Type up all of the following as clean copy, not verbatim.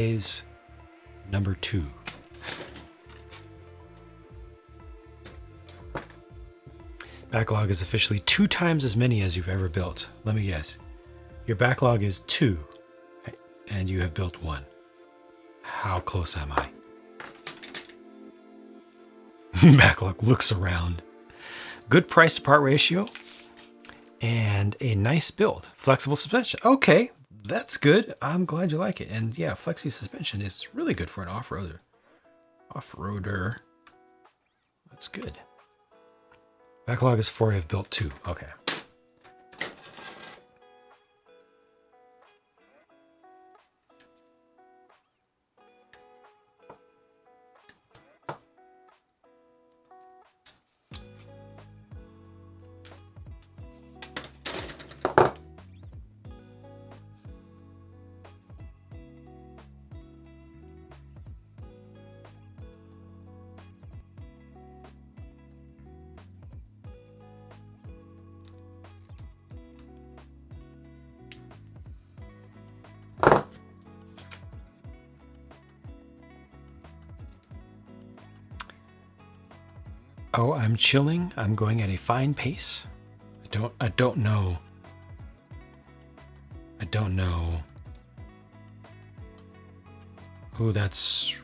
is number 2. Backlog is officially 2 times as many as you've ever built. Let me guess. Your backlog is 2, and you have built 1. How close am I? Backlog looks around. Good price to part ratio, and a nice build. Flexible suspension. Okay, that's good. I'm glad you like it. And yeah, flexi suspension is really good for an off-roader. Off-roader. That's good. Backlog is 4. I've built 2. Okay. Oh, I'm chilling. I'm going at a fine pace. I don't know who that's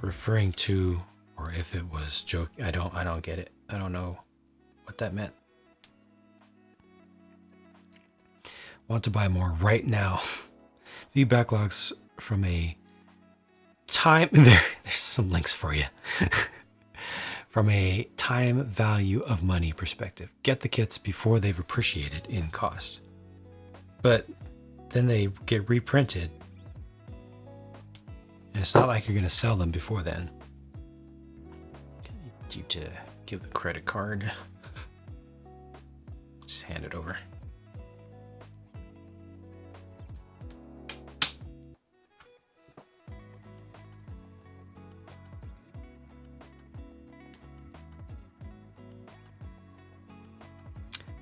referring to, or if it was joke. I don't get it. I don't know what that meant. Want to buy more right now. View backlogs from a time there's some links for you. From a time value of money perspective. Get the kits before they've appreciated in cost. But then they get reprinted. And it's not like you're going to sell them before then. Need to give the credit card. Just hand it over.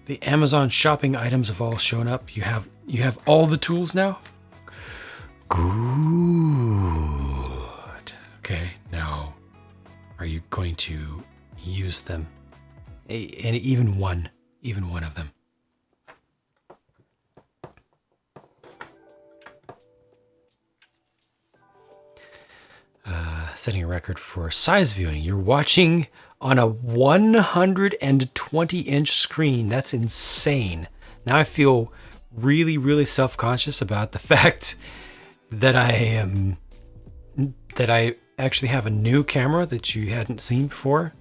The Amazon shopping items have all shown up. You have all the tools now? Good. Okay, now are you going to use them? And even one of them. Setting a record for size viewing. You're watching on a 120-inch screen. That's insane. Now I feel really, really self-conscious about the fact that I actually have a new camera that you hadn't seen before.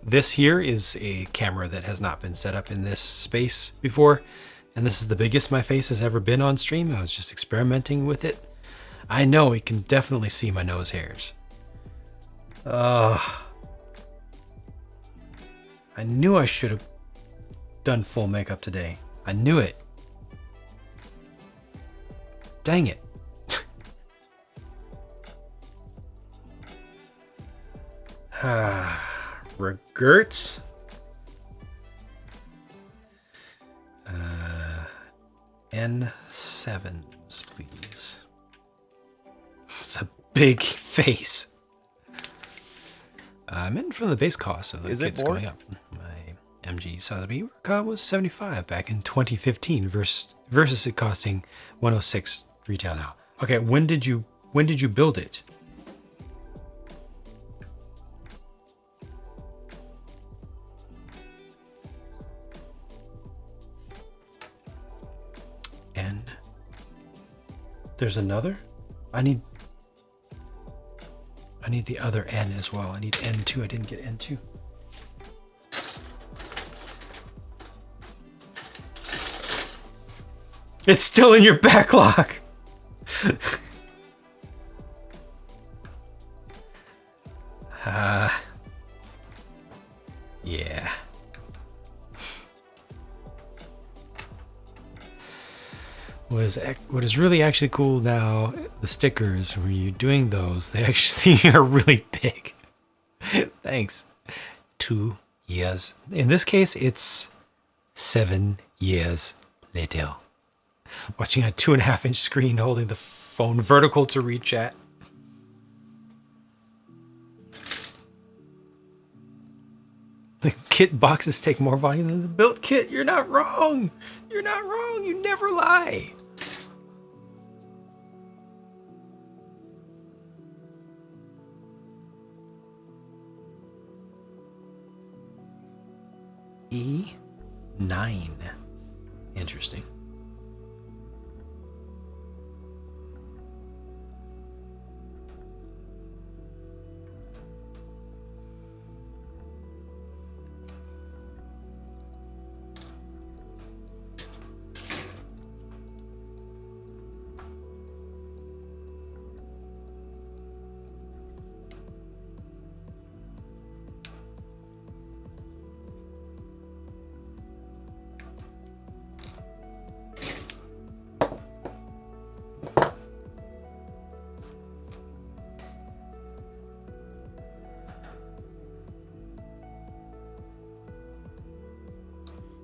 This here is a camera that has not been set up in this space before, and this is the biggest my face has ever been on stream. I was just experimenting with it. I know you can definitely see my nose hairs. I knew I should have done full makeup today. I knew it. Dang it. Regrets. N7s, please. It's a big face. I'm in for the base cost of the kits going up. My MG Sotheby was $75 back in 2015 versus it costing $106 retail now. Okay, when did you build it? And there's another? I need the other N as well. I need N2. I didn't get N2. It's still in your backlog. Yeah. What is really actually cool now, the stickers, when you're doing those, they actually are really big. Thanks. 2 years. In this case, it's 7 years later. Watching a 2.5-inch screen holding the Phone vertical to read chat. The kit boxes take more volume than the built kit. You're not wrong. You're not wrong. You never lie. E9. Interesting.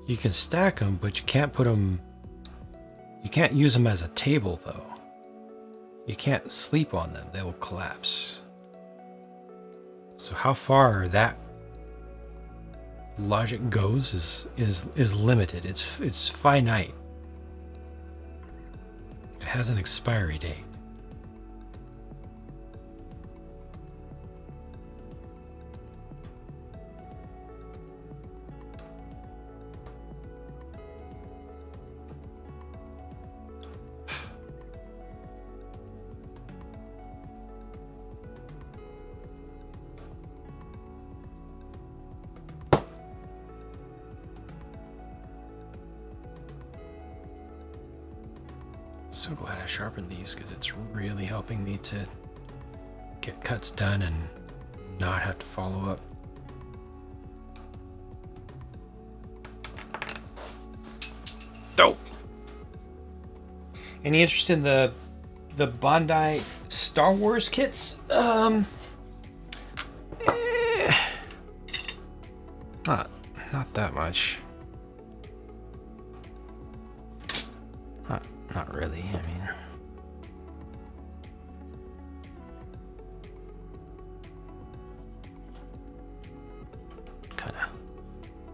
You can stack them, but you can't put them... You can't use them as a table, though. You can't sleep on them. They will collapse. So how far that logic goes is limited. It's finite. It has an expiry date. So glad I sharpened these because it's really helping me to get cuts done and not have to follow up. Dope. Any interest in the Bandai Star Wars kits? Not that much. Not really, I mean.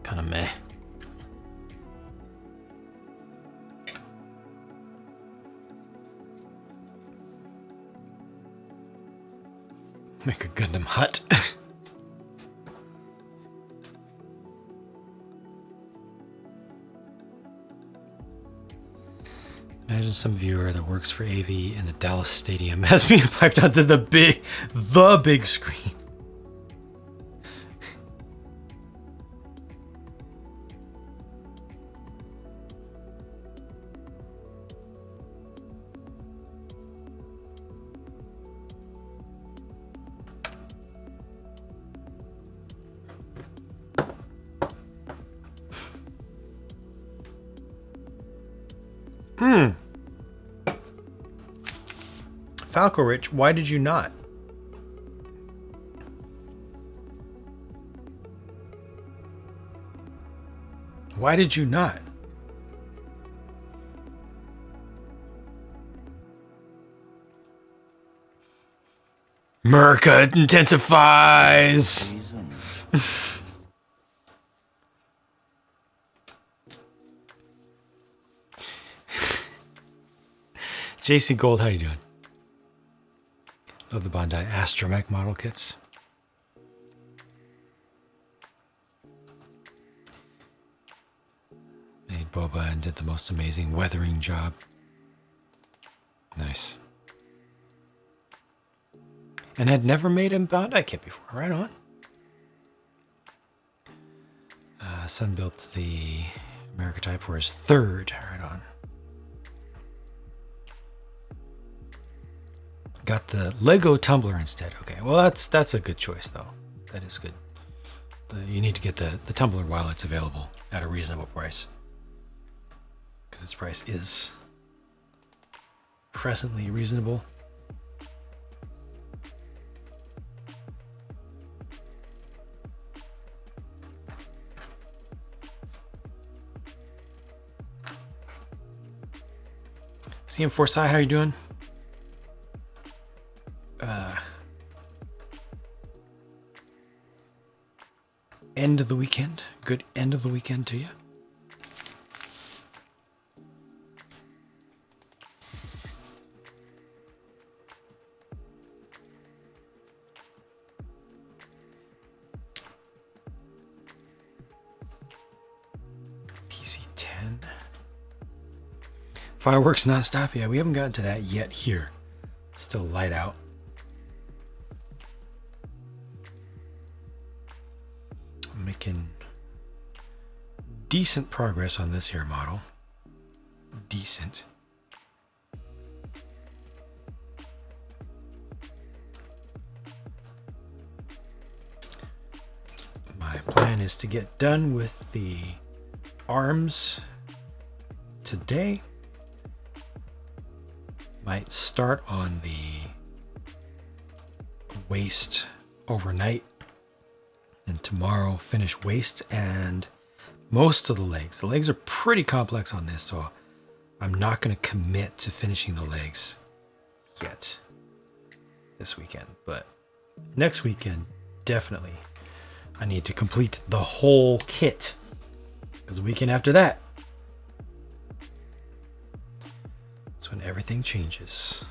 Kinda meh. Make a Gundam hut. Imagine some viewer that works for AV in the Dallas Stadium has being piped onto the big screen. Falco Rich, why did you not? Why did you not? America intensifies. JC Gold, how you doing? Love the Bandai Astromech model kits. Made boba and did the most amazing weathering job. Nice. And had never made a Bandai kit before. Right on. Son built the America type for his third. Right on. Got the Lego tumbler instead. Okay, well that's a good choice though. That is good. You need to get the tumbler while it's available at a reasonable price. Because its price is presently reasonable. CM Forsyth, how you doing? end of the weekend. Good end of the weekend to you. PC 10. Fireworks nonstop. Yeah, we haven't gotten to that yet here. Still light out. I'm making decent progress on this here model. Decent. My plan is to get done with the arms today. Might start on the waist overnight, and tomorrow finish waist and most of the legs. The legs are pretty complex on this, so I'm not going to commit to finishing the legs yet this weekend, but next weekend, definitely. I need to complete the whole kit, because the weekend after that, that's when everything changes.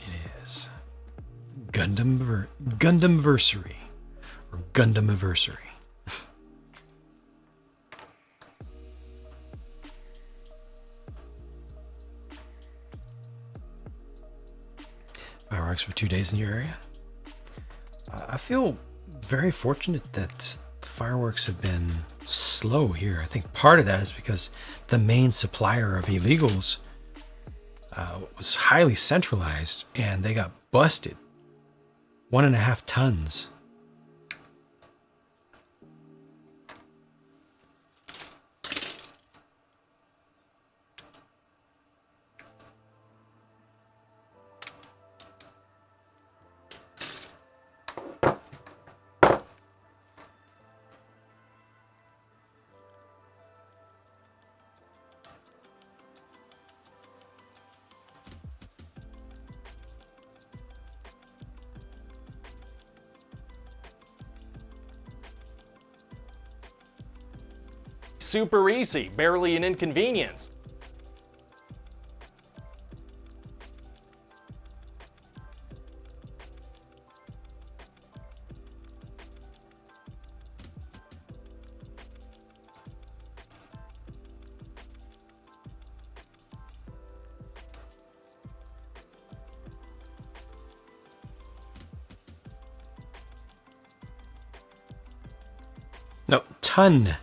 It is Gundamversary or Gundamiversary. Fireworks for 2 days in your area. I feel very fortunate that the fireworks have been slow here. I think part of that is because the main supplier of illegals was highly centralized, and they got busted. 1.5 tons. Super easy, barely an inconvenience. No, ton,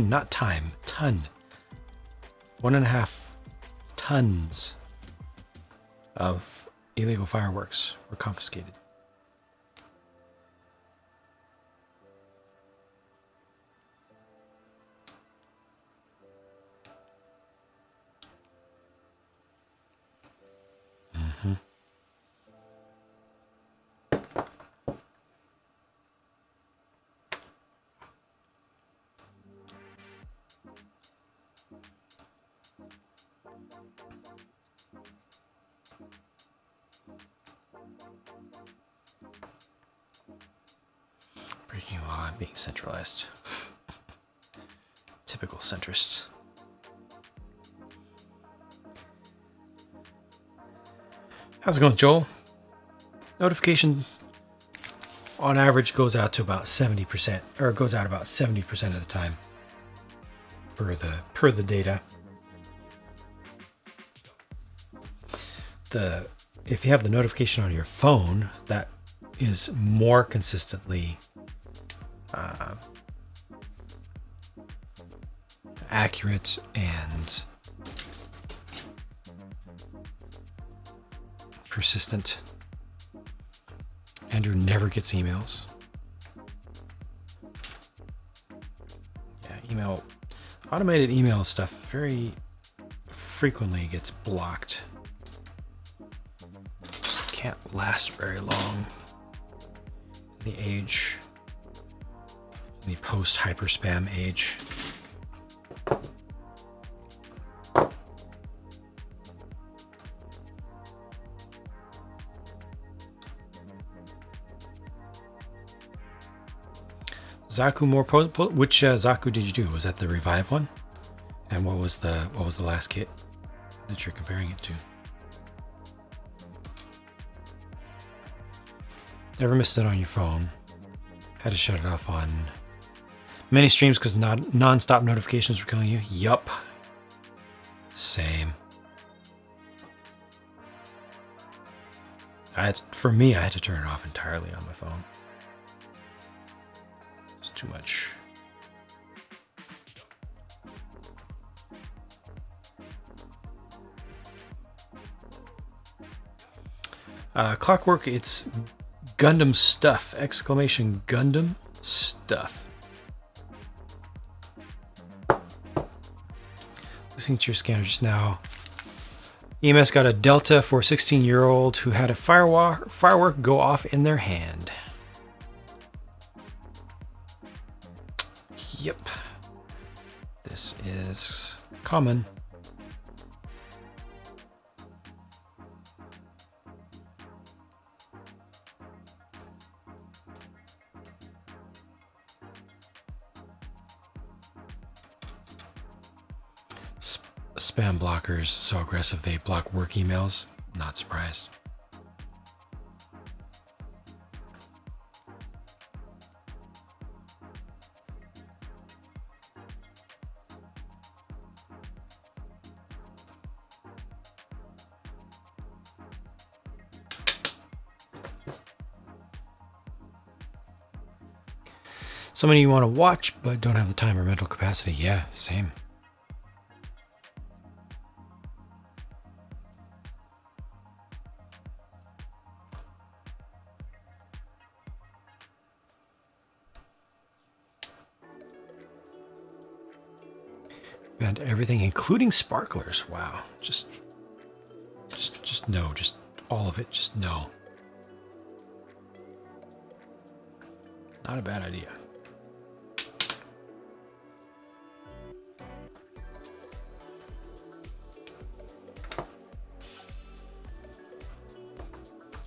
not time, ton. 1.5 tons of illegal fireworks were confiscated. Breaking law and being centralized. Typical centrists. How's it going, Joel? Notification on average goes out to about 70%, or goes out about 70% of the time per the data. If you have the notification on your phone, that is more consistently accurate and persistent. Andrew never gets emails. Yeah, automated email stuff very frequently gets blocked. Just can't last very long. The age, the post hyper spam age. Zaku more which Zaku did you do? Was that the revive one? And what was the last kit that you're comparing it to? Never missed it on your phone. Had to shut it off on many streams because non-stop notifications were killing you. Yup. Same. For me, I had to turn it off entirely on my phone. It's too much. Clockwork, it's Gundam stuff! Exclamation Gundam stuff. Listening to your scanner just now. EMS got a Delta for a 16-year-old who had a firework go off in their hand. Yep. This is common. Spam blockers so aggressive they block work emails. Not surprised. Somebody you want to watch but don't have the time or mental capacity. Yeah, same. Banned everything, including sparklers. Wow. Just no. Just all of it. Just no. Not a bad idea.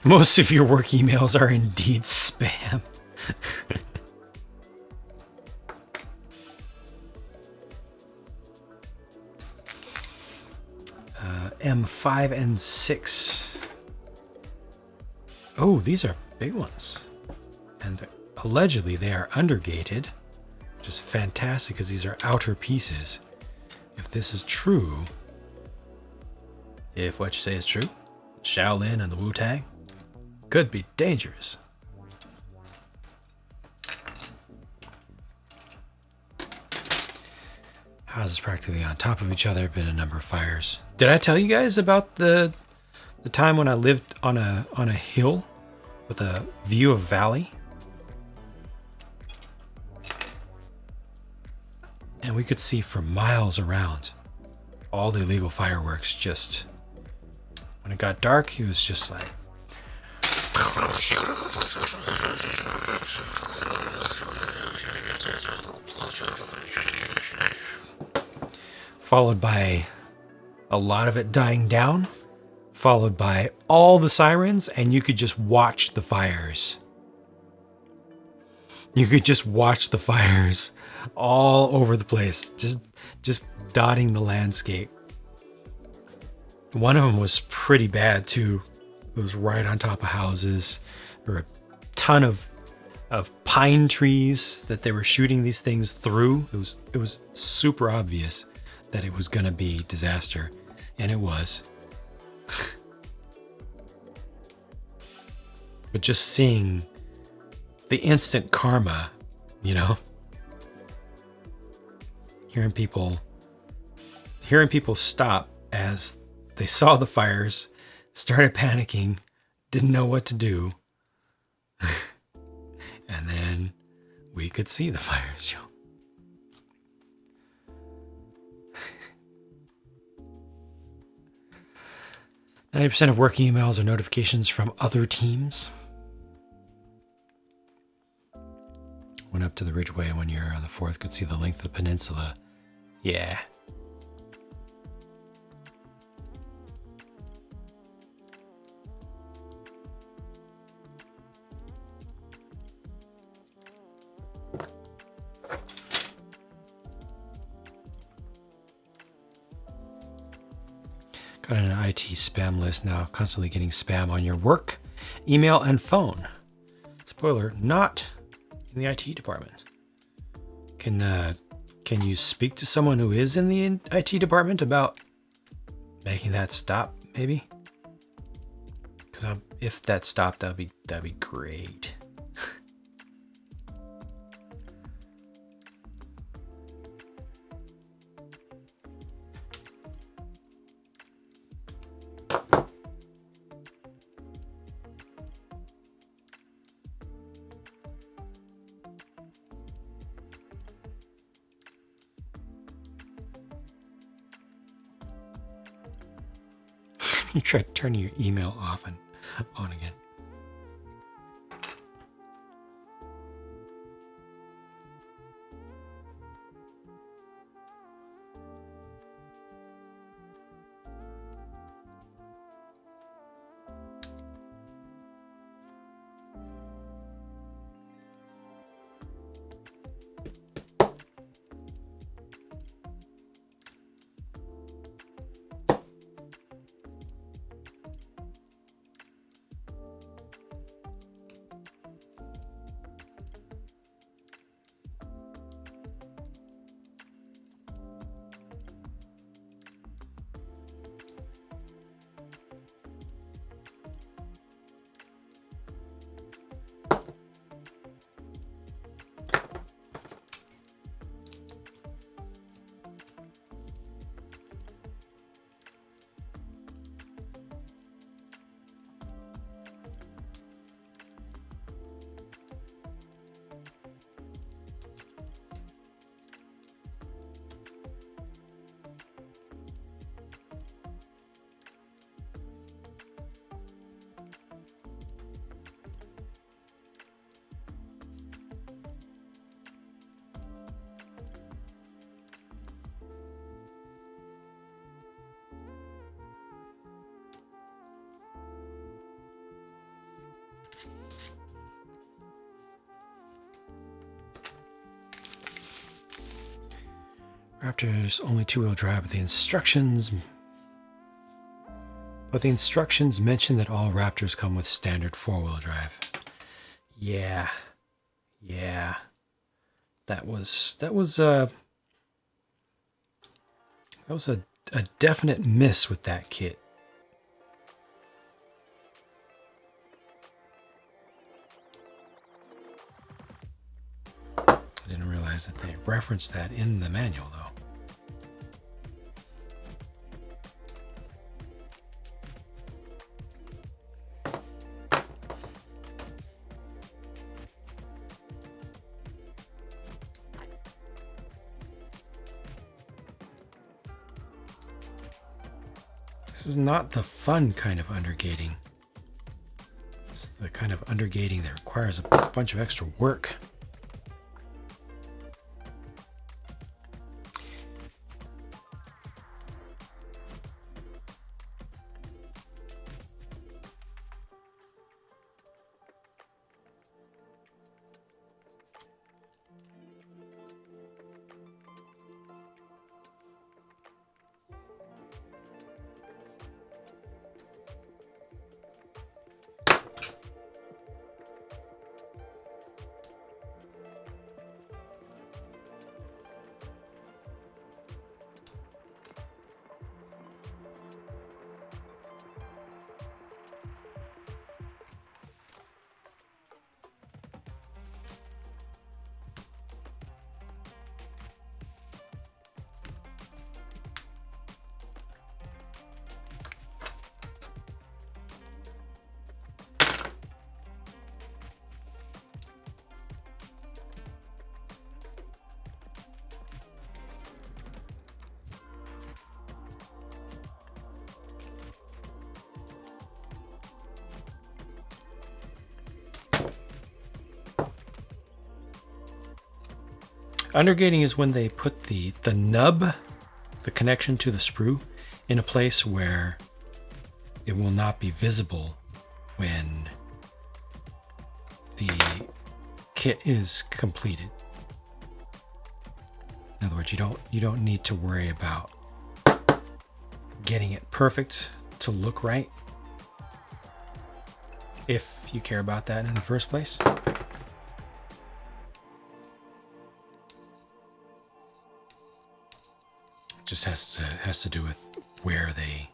Most of your work emails are indeed spam. M5 and 6. Oh, these are big ones. And allegedly they are undergated, which is fantastic because these are outer pieces. If this is true, if what you say is true, Shaolin and the Wu-Tang could be dangerous. Houses practically on top of each other, been a number of fires. Did I tell you guys about the time when I lived on a hill with a view of valley? And we could see for miles around all the illegal fireworks. Just when it got dark, it was just like followed by a lot of it dying down, followed by all the sirens, and you could just watch the fires. You could just watch the fires all over the place, just dotting the landscape. One of them was pretty bad too. It was right on top of houses. There were a ton of pine trees that they were shooting these things through. It was super obvious that it was gonna be disaster, and it was. But just seeing the instant karma, you know, hearing people stop as they saw the fires, started panicking, didn't know what to do, and then we could see the fires show. 90% of work emails are notifications from other teams. Went up to the Ridgeway one year on the 4th, could see the length of the peninsula. Yeah. Got an IT spam list now, constantly getting spam on your work, email, and phone. Spoiler, not in the IT department. Can you speak to someone who is in the IT department about making that stop, maybe? Because if that stopped, that'd be great. You try turning your email off and on again. Raptor's only two-wheel drive, but the instructions mention that all Raptors come with standard four-wheel drive. Yeah. That was a definite miss with that kit. I didn't realize that they referenced that in the manual, though. This is not the fun kind of undergating. It's the kind of undergating that requires a bunch of extra work. Undergating is when they put the nub, the connection to the sprue, in a place where it will not be visible when the kit is completed. In other words, you don't need to worry about getting it perfect to look right, if you care about that in the first place. It just has to do with where they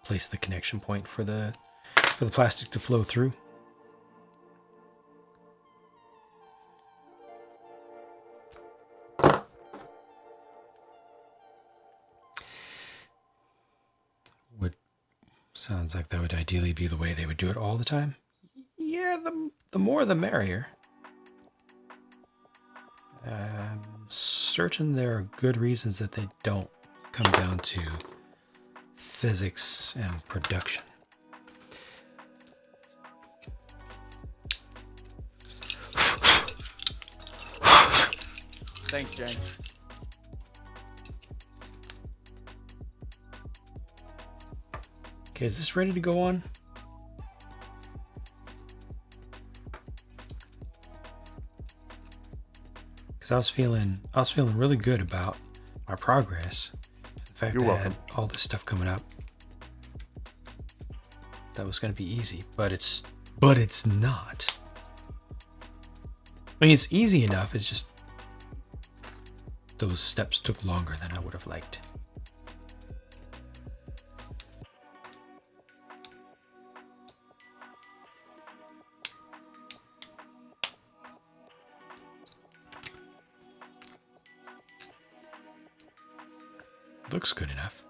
place the connection point for the plastic to flow through. Sounds like that would ideally be the way they would do it all the time. Yeah, the more the merrier. I'm certain there are good reasons that they don't come down to physics and production. Thanks, Jane. Okay, is this ready to go on? Because I was feeling really good about our progress. In fact, You're I welcome. had all this stuff coming up. That was going to be easy, but it's not. I mean, it's easy enough. It's just those steps took longer than I would have liked. Looks good enough.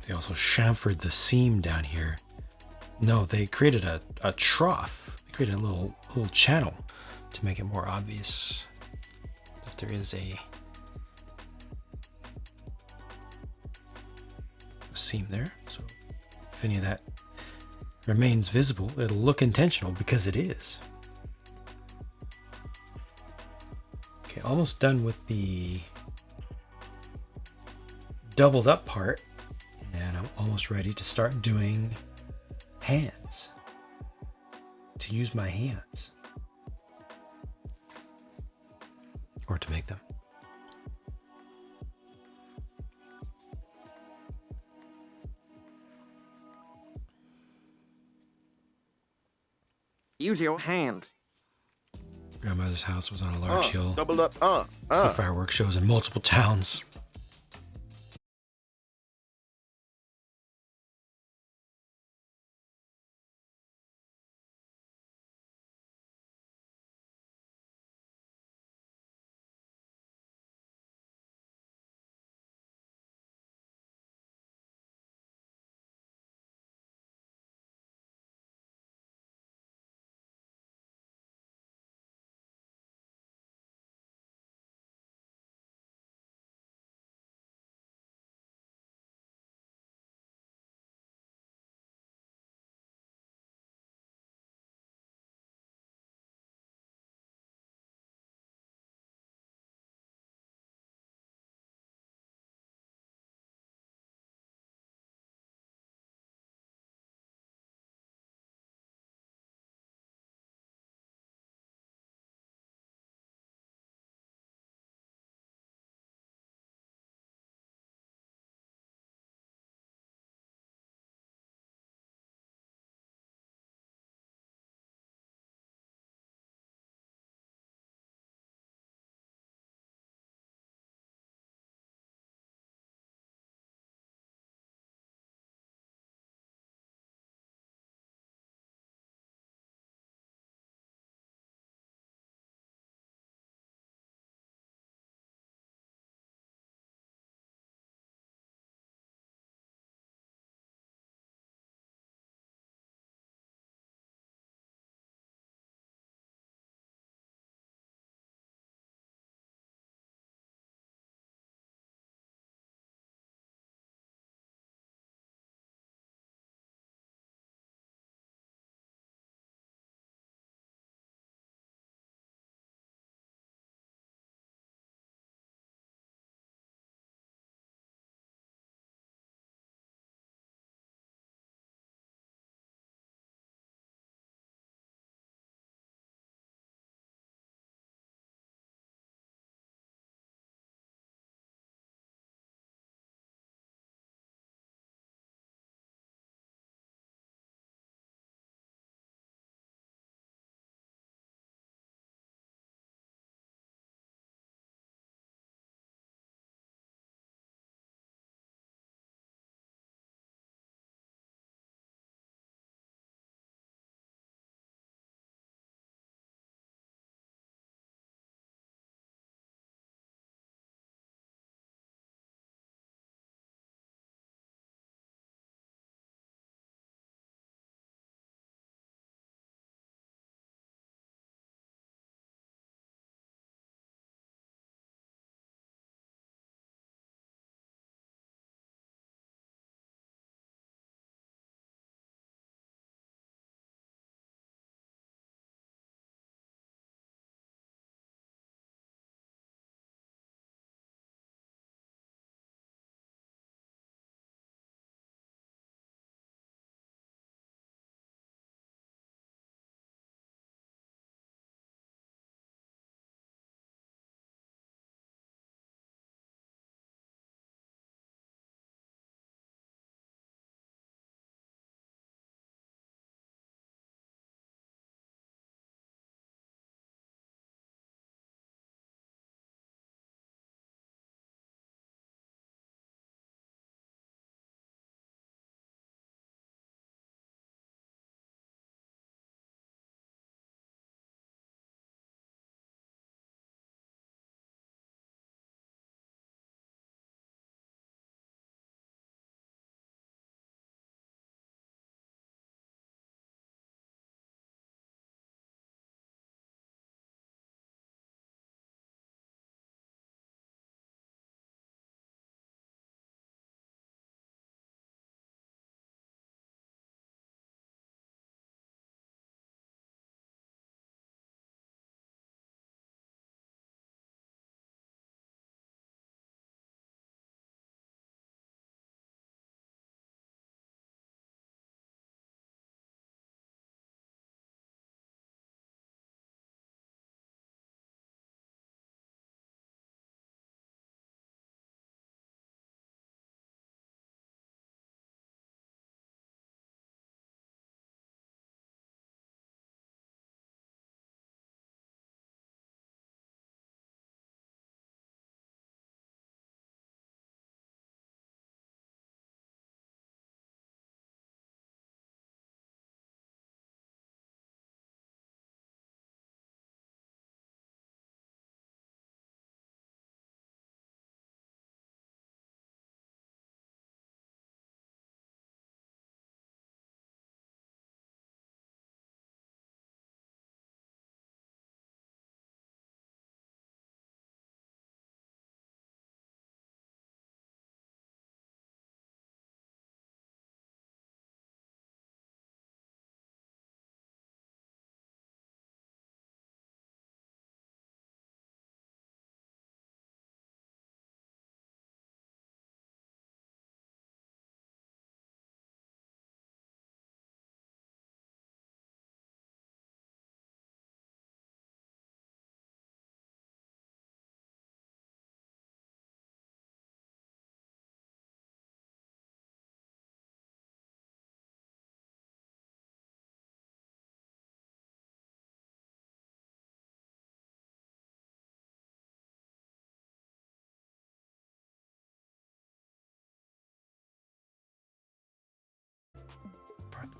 They also chamfered the seam down here. No, they created a trough. They created a little channel to make it more obvious that there is a seam there. So if any of that remains visible, it'll look intentional because it is. Okay, almost done with the doubled up part, and I'm almost ready to start doing hands. To use my hands. Or to make them. Use your hand. Grandmother's house was on a large hill. Double up. See fireworks shows in multiple towns.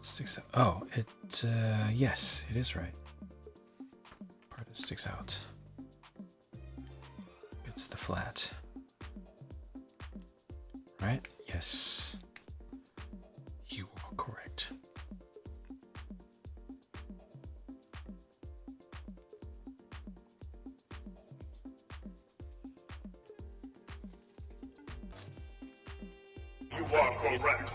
sticks out. Oh, yes, it is right. Part that sticks out. It's the flat. Right? Yes. You are correct. You are correct.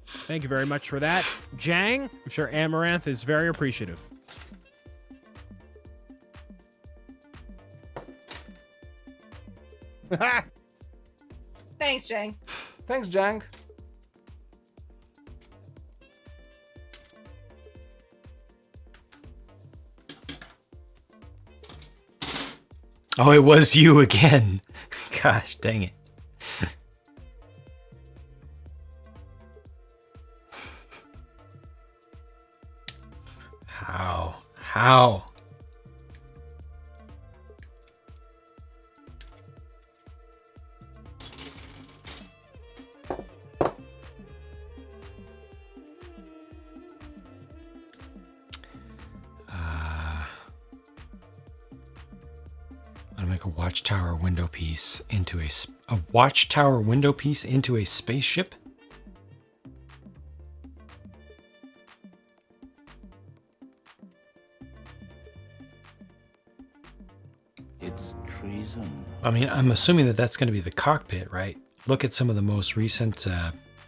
Thank you very much for that. Jang, I'm sure Amaranth is very appreciative. Thanks, Jang. Thanks, Jang. Oh, it was you again. Gosh, dang it. How? I'm gonna make a watchtower window piece into a watchtower window piece into a spaceship. It's treason. I mean, I'm assuming that that's going to be the cockpit, right? Look at some of the most recent,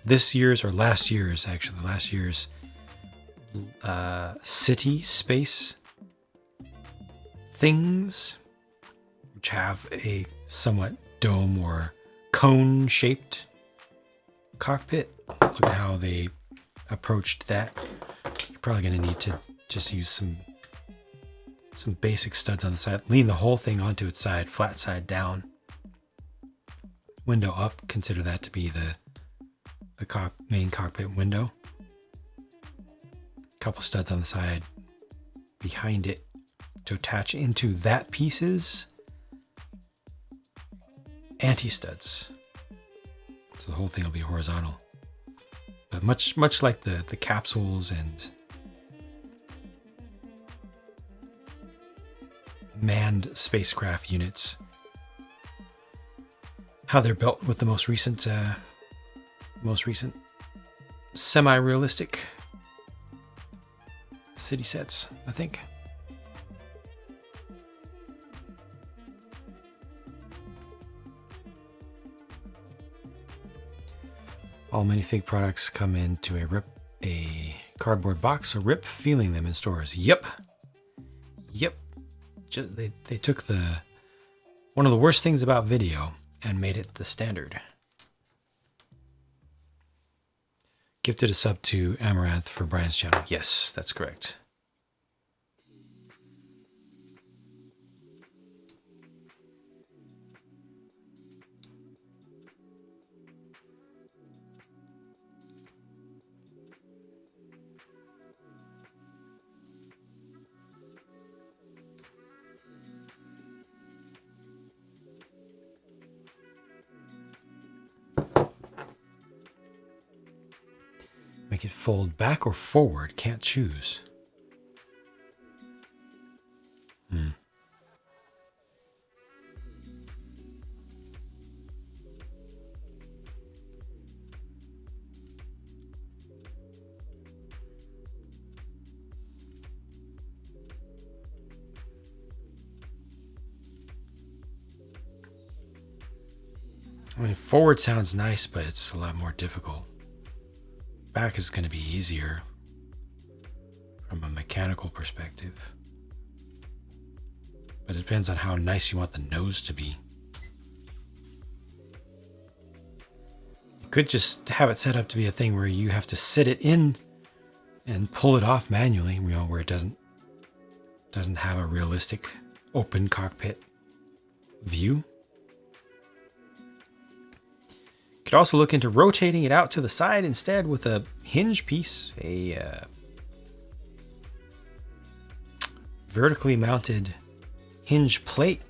this year's or last year's city space things, which have a somewhat dome or cone shaped cockpit. Look at how they approached that. You're probably going to need to just use some basic studs on the side. Lean the whole thing onto its side, flat side down. Window up, consider that to be the main cockpit window. Couple studs on the side behind it to attach into that piece's anti-studs. So the whole thing will be horizontal. But much like the capsules and manned spacecraft units, how they're built with the most recent semi-realistic city sets, I think. All minifig products come into a cardboard box, a rip feeling them in stores. Yep. They took one of the worst things about video and made it the standard. Gifted a sub to Amaranth for Brian's channel. Yes, that's correct. Make it fold back or forward. Can't choose. I mean, forward sounds nice, but it's a lot more difficult. Back is going to be easier from a mechanical perspective. But it depends on how nice you want the nose to be. You could just have it set up to be a thing where you have to sit it in and pull it off manually, where it doesn't have a realistic open cockpit view. Could also look into rotating it out to the side instead with a hinge piece, a vertically mounted hinge plate.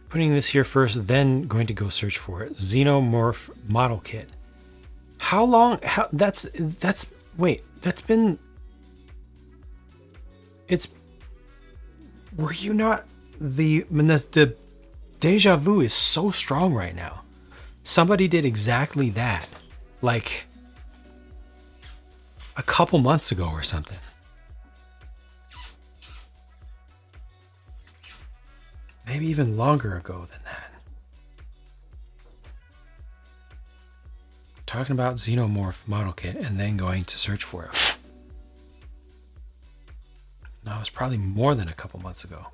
Put Putting this here first, then going to go search for it. Xenomorph model kit. How long? Wait, that's been. It's. Were you not the deja vu is so strong right now. Somebody did exactly that, like a couple months ago or something. Maybe even longer ago than that. Talking about Xenomorph model kit and then going to search for it. No, it was probably more than a couple months ago.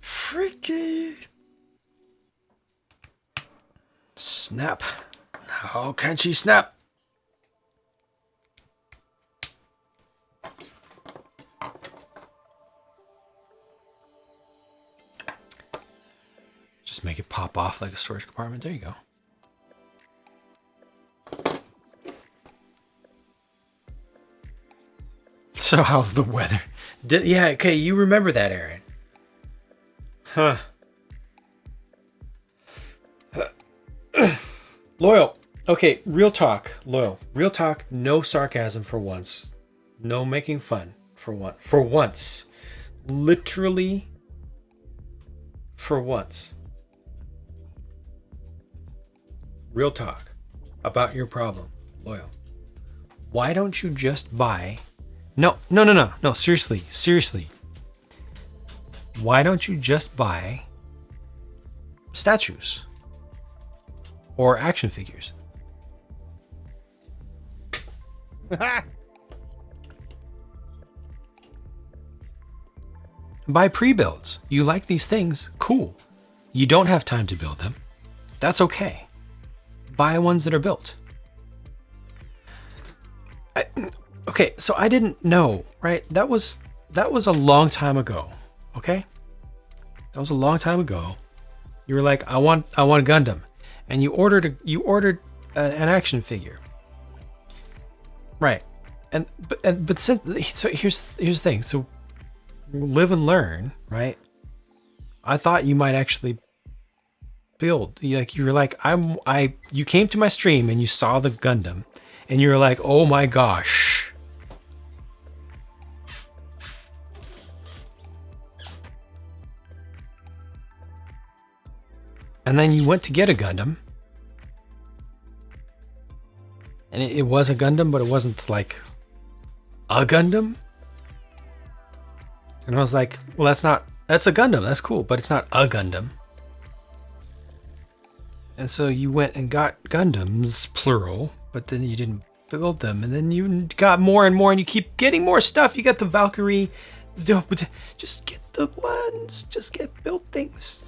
Freaky. Snap. How can she snap? Just make it pop off like a storage compartment. There you go. So how's the weather? Yeah, okay, you remember that, Aaron. Huh. Loyal. Okay, real talk. Loyal. Real talk. No sarcasm for once. No making fun for once. For once. Literally for once. Real talk about your problem. Loyal. Why don't you just buy... No, seriously. Why don't you just buy statues or action figures? Buy pre-builds. You like these things, cool. You don't have time to build them. That's okay. Buy ones that are built. Okay, so I didn't know, right? That was a long time ago. Okay? That was a long time ago. You were like, I want a Gundam. And you ordered an action figure. Right. But so here's the thing. So live and learn, right? I thought you might actually build. You were like, you came to my stream and you saw the Gundam and you were like, oh my gosh. And then you went to get a Gundam. And it was a Gundam, but it wasn't like a Gundam. And I was like, well, that's a Gundam. That's cool, but it's not a Gundam. And so you went and got Gundams, plural, but then you didn't build them. And then you got more and more, and you keep getting more stuff. You got the Valkyrie. Just get the ones. Just get built things.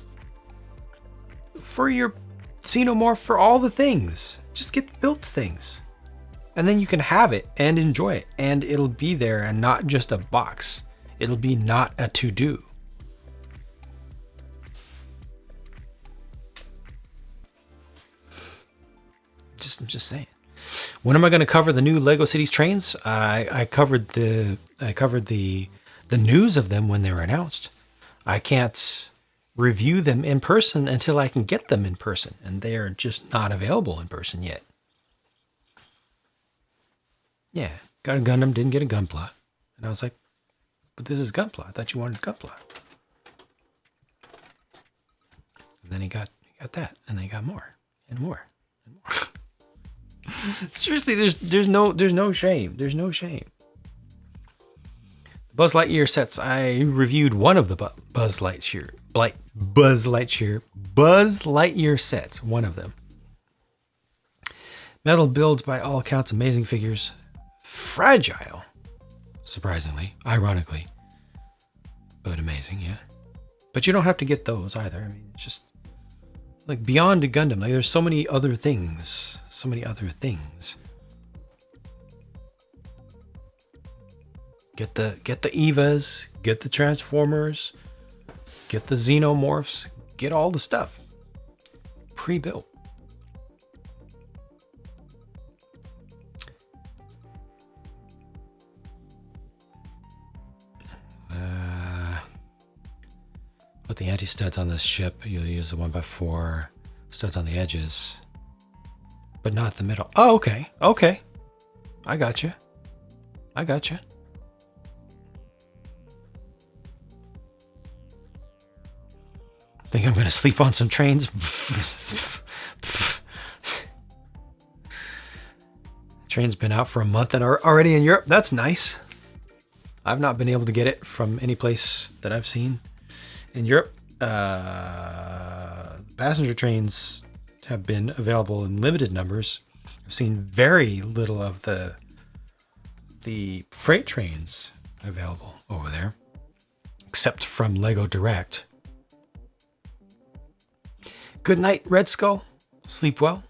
For your Xenomorph, for all the things. Just get built things. And then you can have it and enjoy it. And it'll be there and not just a box. It'll be not a to-do. I'm just saying. When am I going to cover the new Lego Cities trains? I covered the news of them when they were announced. I can't review them in person until I can get them in person, and they are just not available in person yet. Yeah, got a Gundam, didn't get a Gunpla, and I was like, but this is Gunpla. I thought you wanted Gunpla. And then he got that, and then he got more and more and more. Seriously, there's no shame. There's no shame. Buzz Lightyear sets. I reviewed one of the Buzz Lightyear sets. One of them. Metal builds by all accounts amazing figures. Fragile, surprisingly, ironically, but amazing, yeah. But you don't have to get those either. I mean, it's just like beyond a Gundam. Like there's so many other things. So many other things. Get the Evas, get the Transformers, get the Xenomorphs, get all the stuff pre-built. Put the anti-studs on this ship. You'll use the 1x4 studs on the edges, but not the middle. Oh, okay. Okay. I got you. I got you. Think I'm going to sleep on some trains? Train's been out for a month and are already in Europe. That's nice. I've not been able to get it from any place that I've seen in Europe. Passenger trains have been available in limited numbers. I've seen very little of the freight trains available over there, except from Lego Direct. Good night, Red Skull. Sleep well.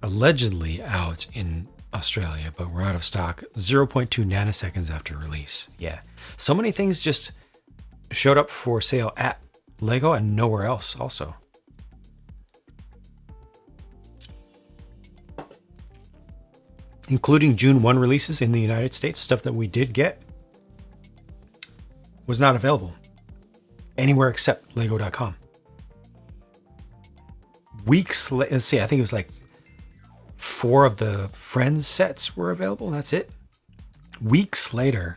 Allegedly out in Australia, but we're out of stock 0.2 nanoseconds after release. Yeah. So many things just showed up for sale at Lego and nowhere else also. Including June 1 releases in the United States, stuff that we did get was not available anywhere except lego.com. Weeks, let's see, I think it was like 4 of the Friends sets were available. That's it. Weeks later,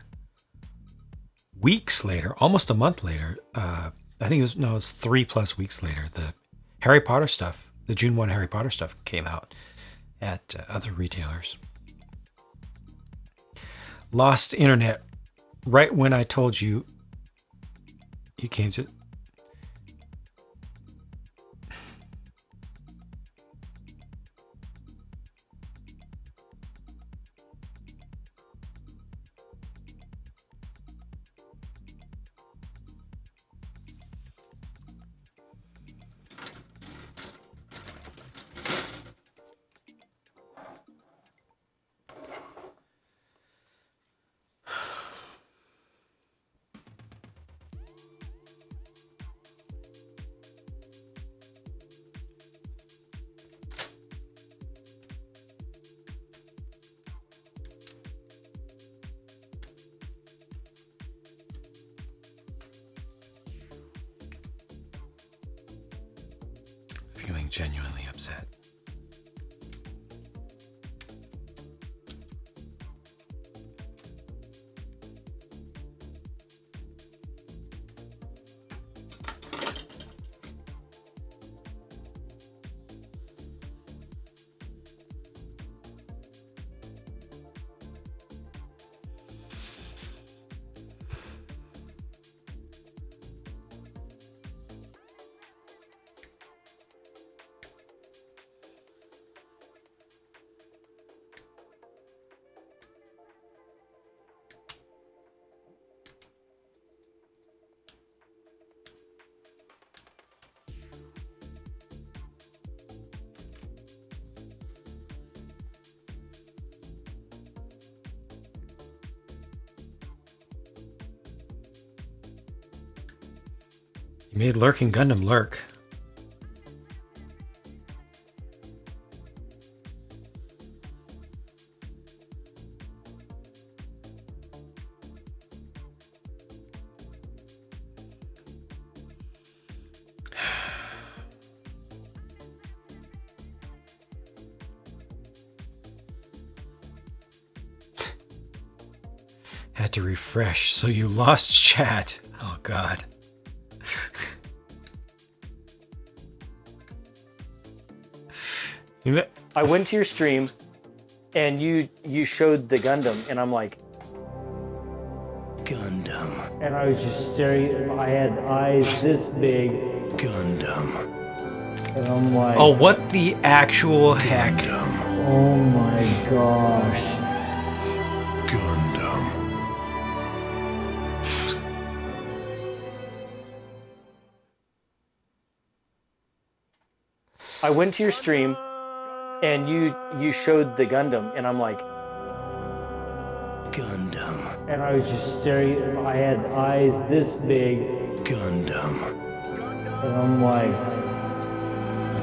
almost a month later, I think it was 3+ weeks later, the Harry Potter stuff, the June 1 Harry Potter stuff came out at other retailers. Lost internet right when I told you you came to. Feeling genuinely upset. You made Lurking Gundam lurk. Had to refresh, so you lost chat. Oh God. I went to your stream and you showed the Gundam and I'm like, Gundam. and I was just staring, I had eyes this big Gundam. and I'm like, Oh, what the actual heck? Gundam. oh my gosh. Gundam. I went to your stream and you showed the Gundam and I'm like, Gundam. and I was just staring, I had eyes this big Gundam. and I'm like,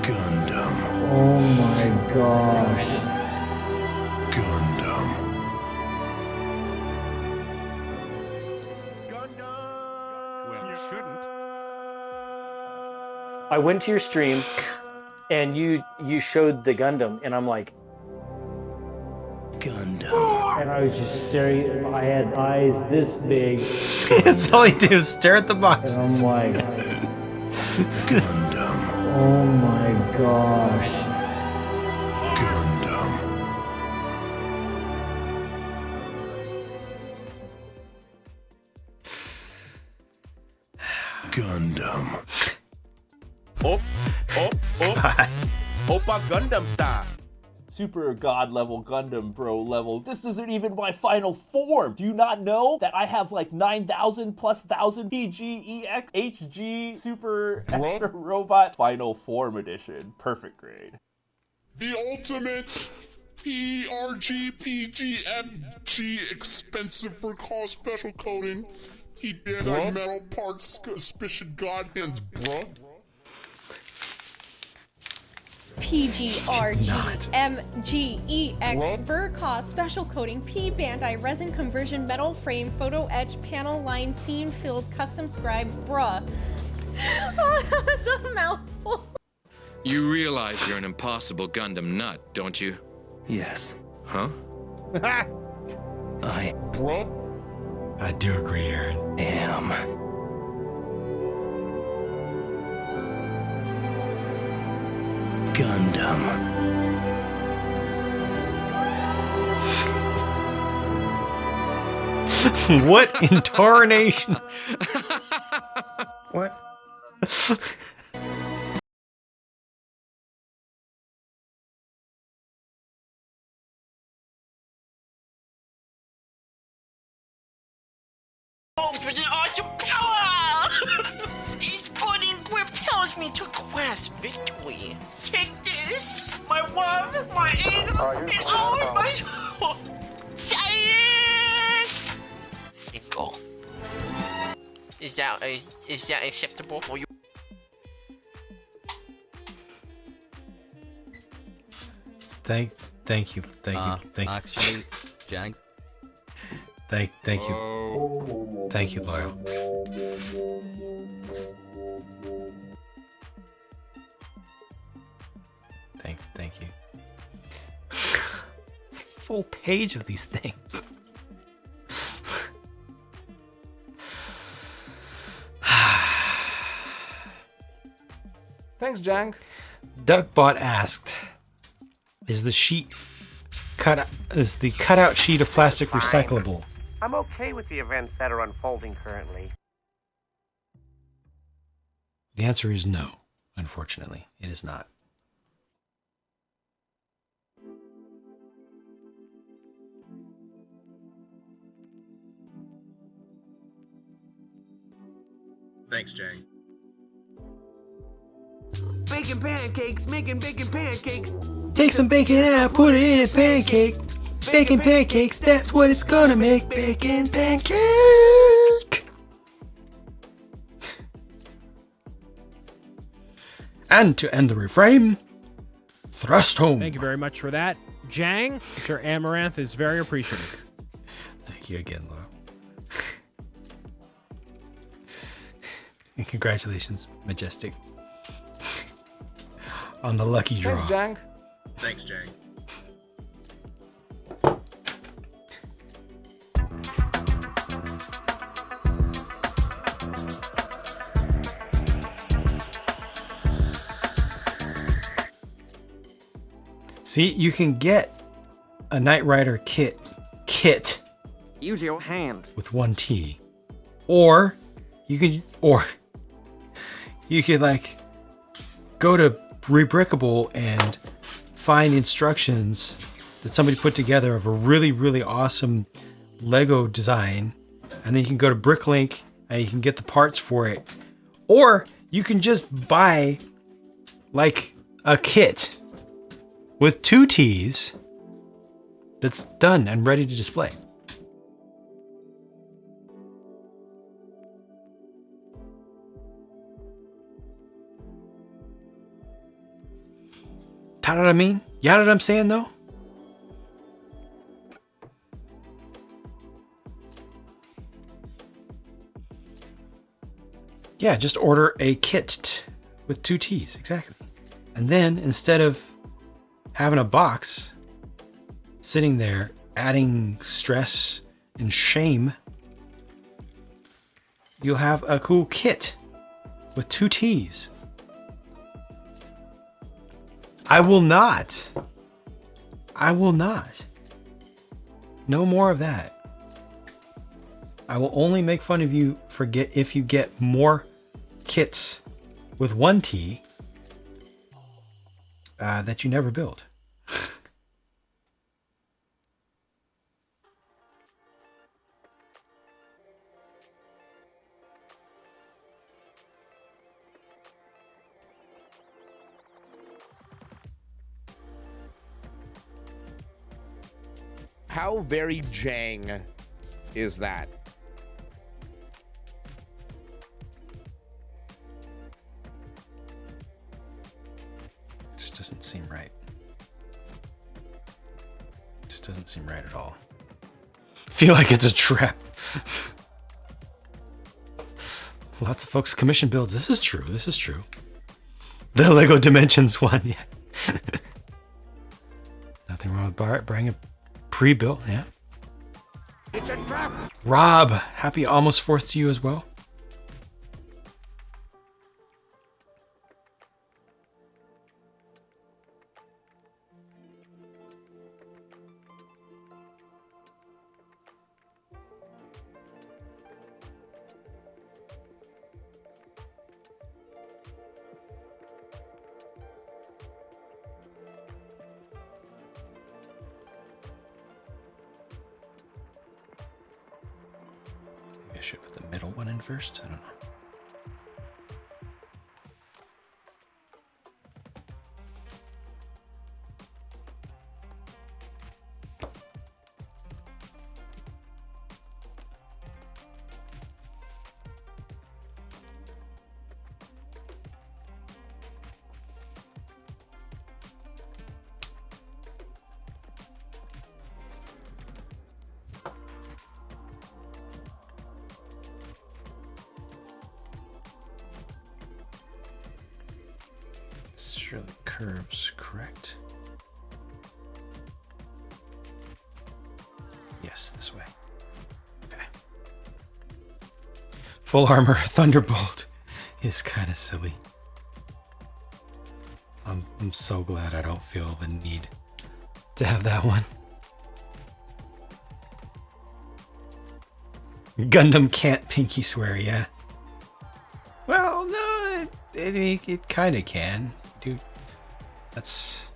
Gundam. oh my gosh. I went to your stream, and you showed the Gundam, and I'm like, Gundam. and I was just staring. I had eyes this big, That's all he do is stare at the and boxes. I'm like, Gundam. oh my gosh. Gundam. Gundam. Oppa Gundam style. Super god level Gundam bro level. This isn't even my final form. Do you not know that I have like 9,000 plus 1,000 PG, EX, HG, Super Extra Robot Final Form Edition. Perfect grade. The ultimate PRG expensive for cost special coating. He did metal parts suspicion god hands, bruh. PGRGMGEX Vercos Special Coating P Bandai Resin Conversion Metal Frame Photo Etch Panel Line Scene Filled Custom Scribe Bruh. Oh, that was a mouthful. You realize you're an impossible Gundam nut, don't you? Yes. Huh? I Bruh. I do agree, Aaron. am. Gundam. What intonation? What? Awesome power! Each burning grip tells me to quest victory. Take this, my love, my anger, and all of my soul. Giant! Go. Is that acceptable for you? Thank you. Actually, Jang. Thank you. Thank you, Loyal. Thank you. It's a full page of these things. Thanks, Jang. Duckbot asked, is the cutout sheet of plastic recyclable? I'm okay with the events that are unfolding currently. The answer is no, unfortunately. It is not. Thanks, Jang. Baking pancakes, making bacon pancakes. Take some bacon and put it in a pancake. Bacon pancakes, that's what it's gonna make. Bacon pancake! And to end the refrain, thrust home. Thank you very much for that, Jang. I'm sure Amaranth is very appreciative. Thank you again, Laura. And congratulations, Majestic, on the lucky draw. Thanks, Jang. Thanks, Jang. See, you can get a Knight Rider kit Use your hand. with one T, or you could like go to Rebrickable and find instructions that somebody put together of a really, really awesome Lego design, and then you can go to Bricklink and you can get the parts for it, or you can just buy like a kit with two T's that's done and ready to display. You know what I mean? You know what I'm saying, though? Yeah, just order a kit with 2 T's, exactly. And then instead of having a box sitting there adding stress and shame, you'll have a cool kit with 2 T's. I will not. No more of that. I will only make fun of you if you get more kits with 1 T that you never build. How very Jang is that? Just doesn't seem right. Just doesn't seem right at all. Feel like it's a trap. Lots of folks commission builds. This is true. This is true. The Lego Dimensions one, yeah. Nothing wrong with buying a pre-built, yeah. It's a trap. Rob, happy almost 4th to you as well. Maybe I should put the middle one in first. I don't know. Sure the curves correct. Yes, this way. Okay. Full armor Thunderbolt is kind of silly. I'm so glad I don't feel the need to have that one. Gundam can't pinky swear, yeah. Well, no, it kind of can. Dude, that's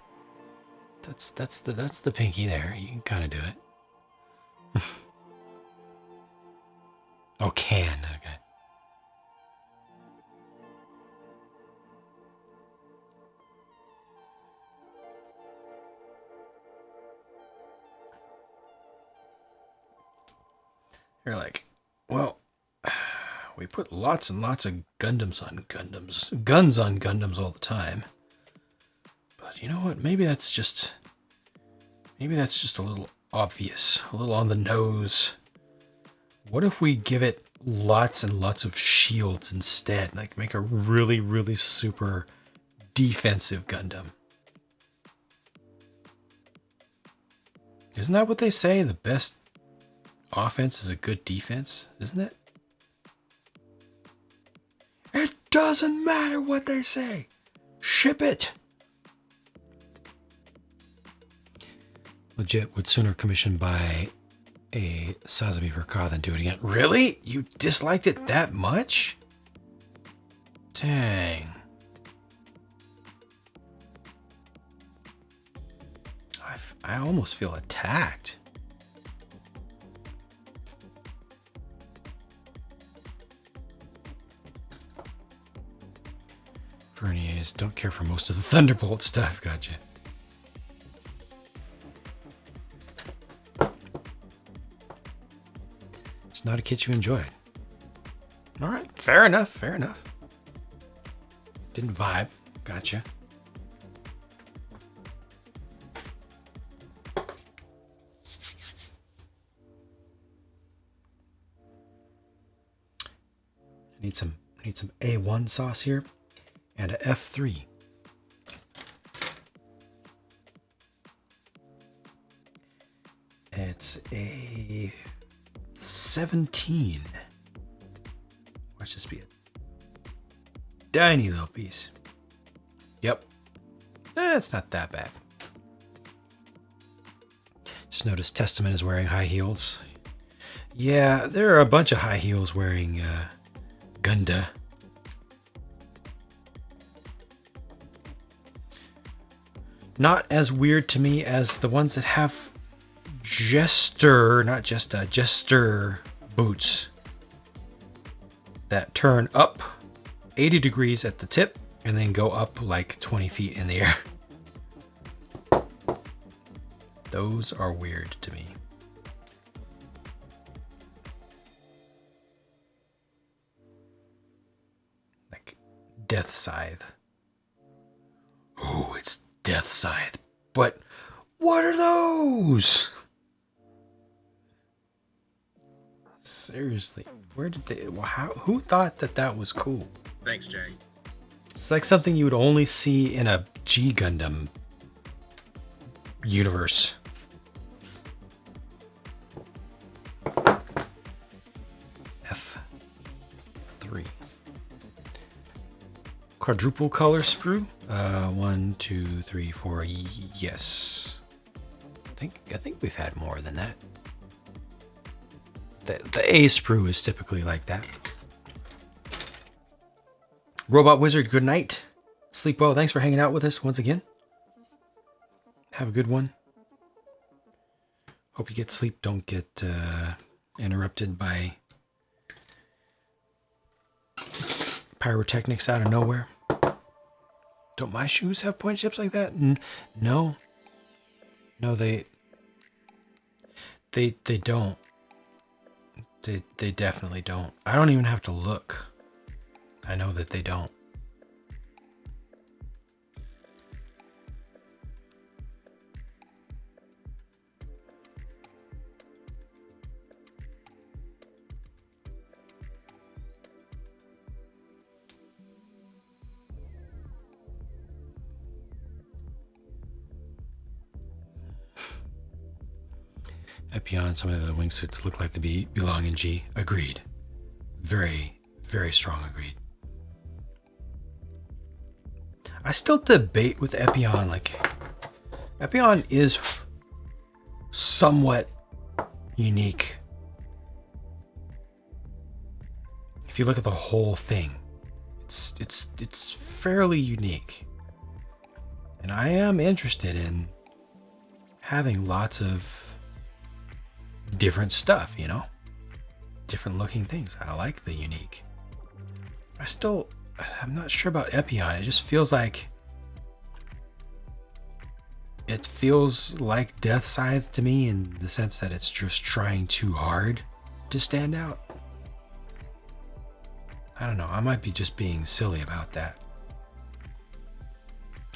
the pinky there. You can kind of do it. Oh, can. Okay. You're like, well, we put lots and lots of guns on Gundams all the time. But you know what? Maybe that's just a little obvious, a little on the nose. What if we give it lots and lots of shields instead? Like make a really, really super defensive Gundam. Isn't that what they say? The best offense is a good defense, isn't it? It doesn't matter what they say. Ship it. Legit would sooner commission by a Sazami for a car than do it again. Really? You disliked it that much? Dang. I almost feel attacked. Verniers don't care for most of the Thunderbolt stuff. Gotcha. It's not a kit you enjoyed. All right, fair enough. Fair enough. Didn't vibe. Gotcha. I need some A1 sauce here. and a F3. It's a 17. Watch this be a tiny little piece. Yep. It's not that bad. Just noticed Testament is wearing high heels. Yeah, there are a bunch of high heels wearing Gunda. Not as weird to me as the ones that have Jester boots that turn up 80 degrees at the tip and then go up like 20 feet in the air. Those are weird to me. Like Death Scythe. Oh, it's Death Scythe. But what are those? Seriously, where did they? Who thought that was cool? Thanks, Jang. It's like something you would only see in a G Gundam universe. F3. Quadruple color sprue. 1, 2, 3, 4. Yes. I think we've had more than that. The A sprue is typically like that. Robot Wizard, good night. Sleep well. Thanks for hanging out with us once again. Have a good one. Hope you get sleep. Don't get interrupted by pyrotechnics out of nowhere. Don't my shoes have point chips like that? No. No, they don't. They definitely don't. I don't even have to look. I know that they don't. Epion, some of the wingsuits look like they belong in G. Agreed. Very, very strong agreed. I still debate with Epion. Like, Epion is somewhat unique. If you look at the whole thing, it's fairly unique. And I am interested in having lots of different stuff, you know? Different looking things. I like the unique. I'm not sure about Epion. It just feels like Death Scythe to me in the sense that it's just trying too hard to stand out. I don't know. I might be just being silly about that.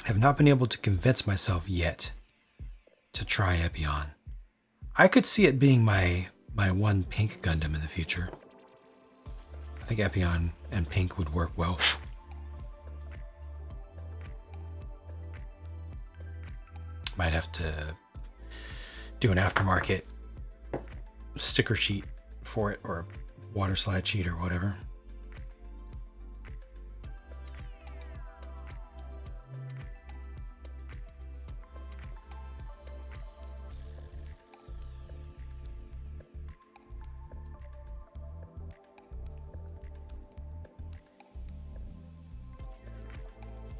I have not been able to convince myself yet to try Epion. I could see it being my one pink Gundam in the future. I think Epion and pink would work well. Might have to do an aftermarket sticker sheet for it, or water slide sheet or whatever.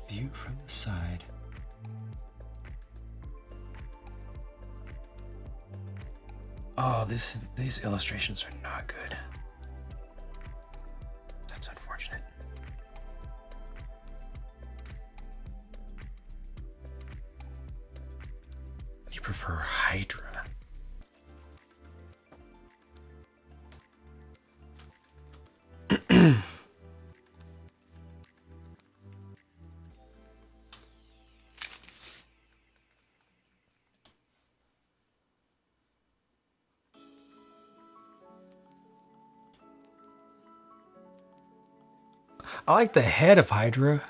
View from the side. Oh, these illustrations are not good. That's unfortunate. You prefer Hydra? I like the head of Hydra.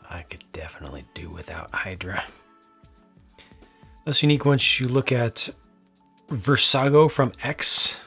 I could definitely do without Hydra. Less unique once you look at Versago from X.